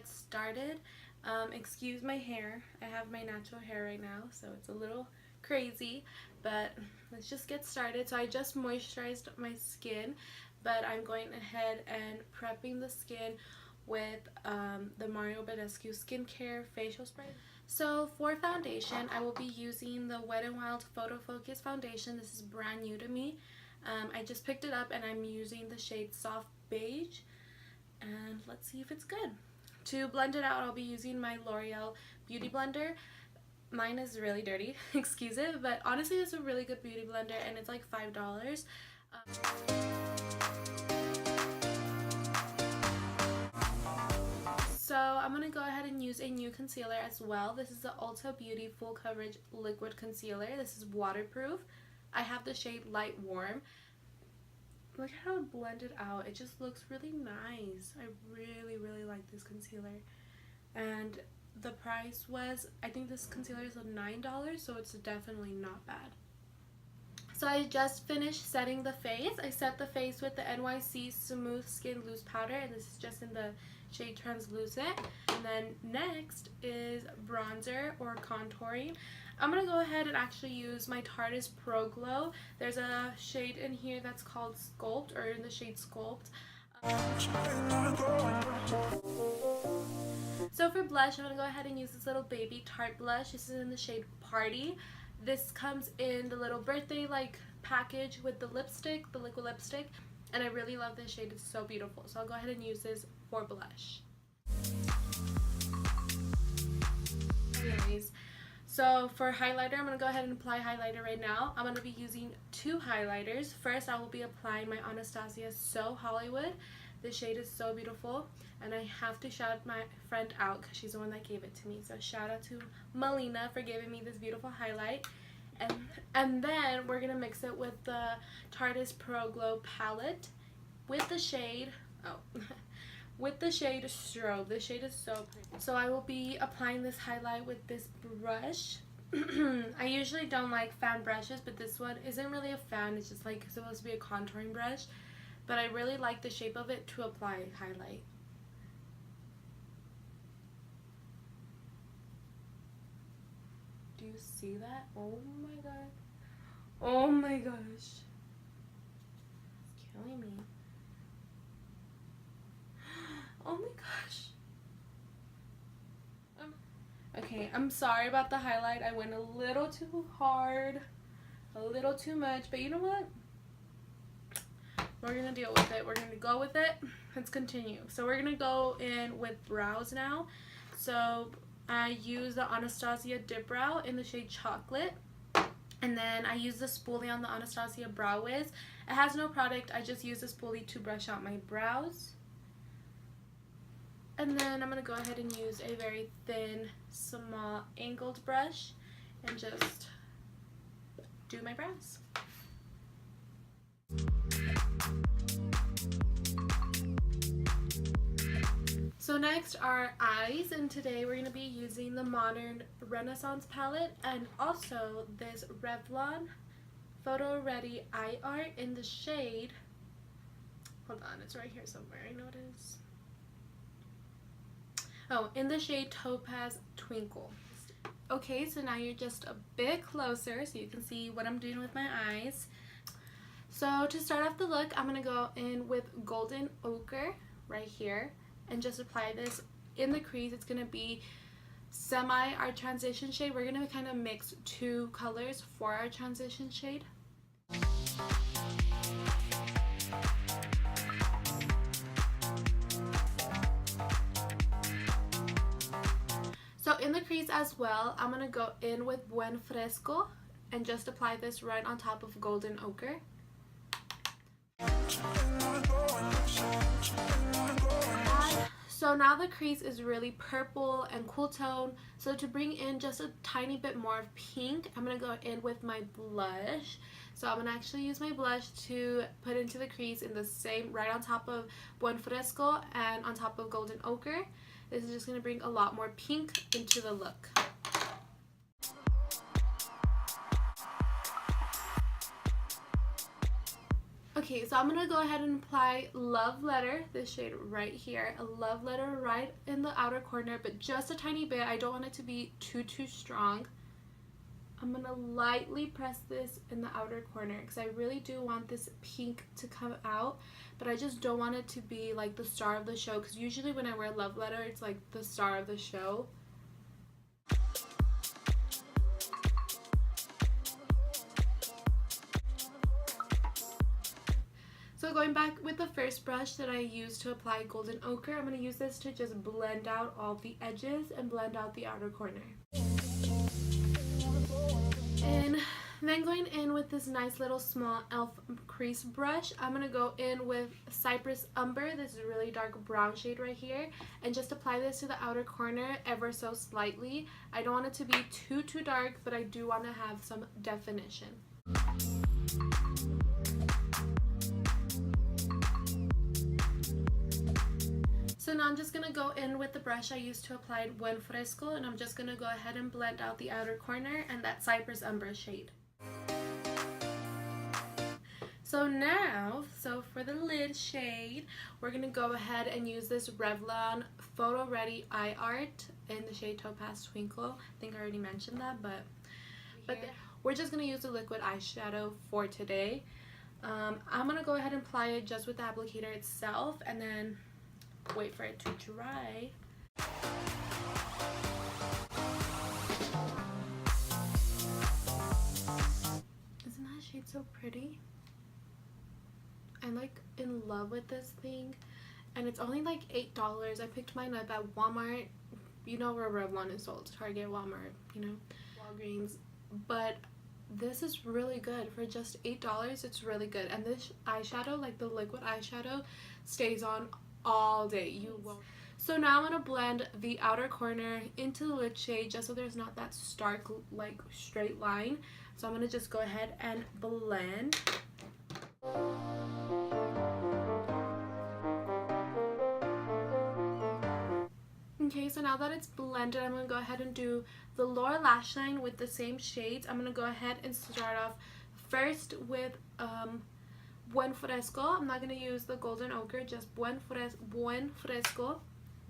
started. Excuse my hair. I have my natural hair right now, so it's a little crazy, but let's just get started. So I just moisturized my skin, but I'm going ahead and prepping the skin with the Badescu skincare facial spray. So for foundation, I will be using the Wet n Wild Photo Focus foundation. This is brand new to me. I just picked it up and I'm using the shade Soft Beige, and let's see if it's good. To blend it out, I'll be using my L'Oreal Beauty Blender. Mine is really dirty, excuse it, but honestly it's a really good beauty blender and it's like $5. So I'm going to go ahead and use a new concealer as well. This is the Ulta Beauty Full Coverage Liquid Concealer. This is waterproof. I have the shade Light Warm. Look at how it blended out. It just looks really nice. I really like this concealer. And the price was, I think this concealer is $9, so it's definitely not bad. So I just finished setting the face. I set the face with the NYC Smooth Skin Loose Powder, and this is just in the shade Translucent. And then next is bronzer or contouring. I'm going to go ahead and actually use my Tarte Pro Glow. There's a shade in here that's called Sculpt, or in the shade Sculpt. So for blush, I'm going to go ahead and use this little baby Tarte blush. This is in the shade Paaaarty. This comes in the little birthday like package with the lipstick, the liquid lipstick, and I really love this shade. It's so beautiful. So I'll go ahead and use this for blush. Anyways, so for highlighter, I'm going to go ahead and apply highlighter right now. I'm going to be using two highlighters. First, I will be applying my Anastasia So Hollywood. This shade is so beautiful, and I have to shout my friend out because she's the one that gave it to me. So shout out to Melina for giving me this beautiful highlight. And then we're going to mix it with the Tarte Pro Glow palette with the shade, with the shade Strobe. This shade is so pretty. So I will be applying this highlight with this brush. I usually don't like fan brushes, but this one isn't really a fan. It's just like supposed to be a contouring brush. But I really like the shape of it to apply highlight. Do you see that? Oh my god. Oh my gosh. It's killing me. Oh my gosh. Okay, I'm sorry about the highlight. I went a little too hard. A little too much. But you know what? We're going to deal with it. We're going to go with it. Let's continue. So we're going to go in with brows now. So I use the Anastasia Dipbrow in the shade Chocolate. And then I use the spoolie on the Anastasia Brow Wiz. It has no product. I just use the spoolie to brush out my brows. And then I'm going to go ahead and use a very thin, small, angled brush and just do my brows. So next are eyes, and today we're going to be using the Modern Renaissance palette and also this Revlon Photo Ready Eye Art in the shade, hold on, it's right here somewhere, I know it is. Oh, in the shade Topaz Twinkle. Okay, so now you're just a bit closer so you can see what I'm doing with my eyes. So to start off the look, I'm going to go in with Golden Ochre right here and just apply this in the crease. It's going to be semi our transition shade. We're going to kind of mix two colors for our transition shade. So in the crease as well, I'm going to go in with Buen Fresco and just apply this right on top of Golden Ochre. So now the crease is really purple and cool tone. So to bring in just a tiny bit more of pink, I'm going to go in with my blush. So I'm going to actually use my blush to put into the crease in the same, right on top of Buen Fresco and on top of Golden Ochre. This is just going to bring a lot more pink into the look. Okay, so I'm going to go ahead and apply Love Letter, this shade right here. A Love Letter right in the outer corner, but just a tiny bit. I don't want it to be too strong. I'm going to lightly press this in the outer corner because I really do want this pink to come out, but I just don't want it to be like the star of the show, because usually when I wear Love Letter, it's like the star of the show. So going back with the first brush that I used to apply Golden Ochre, I'm going to use this to just blend out all the edges and blend out the outer corner. And then going in with this nice little small e.l.f. crease brush, I'm going to go in with Cypress Umber. This is a really dark brown shade right here. And just apply this to the outer corner ever so slightly. I don't want it to be too dark, but I do want to have some definition. So now I'm just going to go in with the brush I used to apply Buen Fresco, and I'm just going to go ahead and blend out the outer corner and that Cypress Umber shade. So now, for the lid shade, we're going to go ahead and use this Revlon Photo Ready Eye Art in the shade Topaz Twinkle. I think I already mentioned that, but we're just going to use the liquid eyeshadow for today. I'm going to go ahead and apply it just with the applicator itself, and then wait for it to dry. Isn't that shade so pretty? I'm like in love with this thing, and it's only like $8. I picked mine up at Walmart. You know where Revlon is sold, Target, Walmart, you know, Walgreens. But this is really good for just $8. It's really good, and this eyeshadow, like the liquid eyeshadow, stays on all day. You won't. So now I'm going to blend the outer corner into the lid shade just so there's not that stark like straight line. So I'm going to just go ahead and blend. Okay, so now that it's blended, I'm going to go ahead and do the Loreal Lash Line with the same shades. I'm going to go ahead and start off first with Buen Fresco. I'm not going to use the Golden Ochre, just Buen Fresco.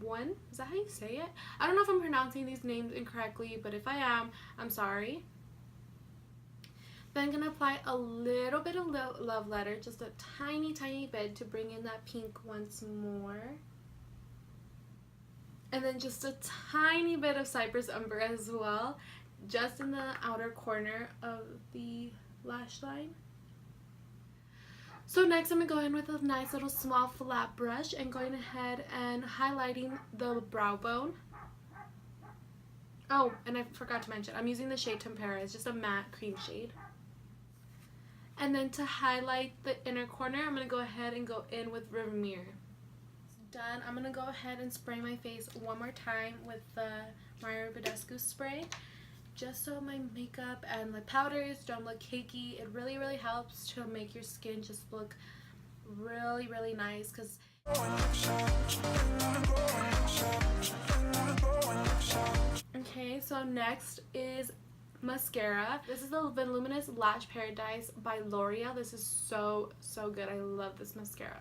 Buen? Is that how you say it? I don't know if I'm pronouncing these names incorrectly, but if I am, I'm sorry. Then I'm going to apply a little bit of Love Letter, just a tiny bit to bring in that pink once more. And then just a tiny bit of Cypress Umber as well, just in the outer corner of the lash line. So next I'm going to go in with a nice little small flat brush and going ahead and highlighting the brow bone. Oh, and I forgot to mention, I'm using the shade Tempera. It's just a matte cream shade. And then to highlight the inner corner, I'm going to go ahead and go in with Vermeer. Done. I'm going to go ahead and spray my face one more time with the Badescu spray, just so my makeup and the powders don't look cakey. It really helps to make your skin just look really nice. Cause okay, so next is mascara. This is the Voluminous Lash Paradise by L'Oreal. This is so good. I love this mascara.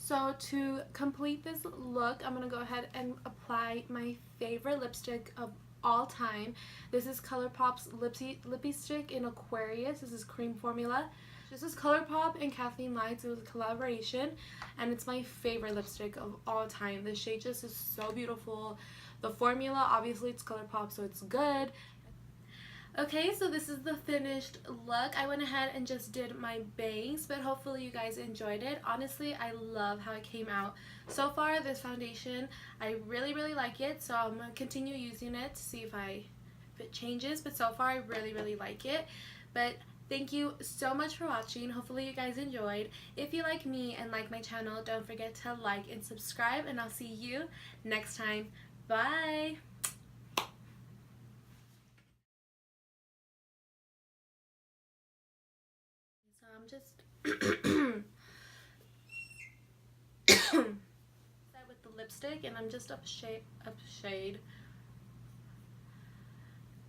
So to complete this look, I'm going to go ahead and apply my favorite lipstick of all time. This is Colourpop's lippiestick in Aquarius. This is cream formula. This is Colourpop and Kathleen Lights. It was a collaboration, and it's my favorite lipstick of all time. The shade just is so beautiful. The formula, obviously it's Colourpop, so it's good. Okay, so this is the finished look. I went ahead and just did my bangs, but hopefully you guys enjoyed it. Honestly, I love how it came out. So far, this foundation, I really like it, so I'm going to continue using it to see if it changes, but so far I really like it. But thank you so much for watching. Hopefully you guys enjoyed. If you like me and like my channel, don't forget to like and subscribe, and I'll see you next time. Bye! I'm just with the lipstick, and I'm just up shade.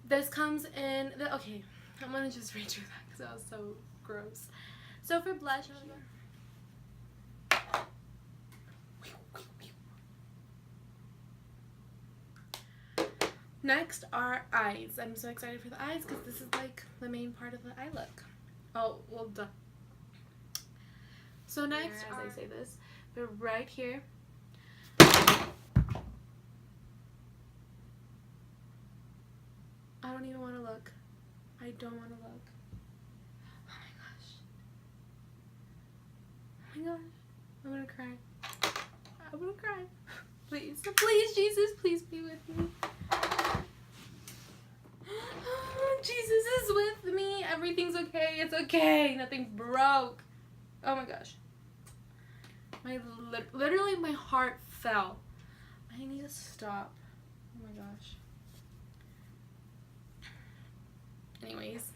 This comes in okay, I'm gonna just read through that because that was so gross. So for blush, next are eyes. I'm so excited for the eyes because this is like the main part of the eye look. Oh, well done. So next, as I say this, but right here, I don't even want to look. I don't want to look. Oh my gosh. Oh my gosh. I'm gonna cry. I'm gonna cry. Please, please, Jesus, please be with me. Jesus is with me. Everything's okay. It's okay. Nothing broke. Oh my gosh. Literally my heart fell. I need to stop. Oh my gosh. Anyways.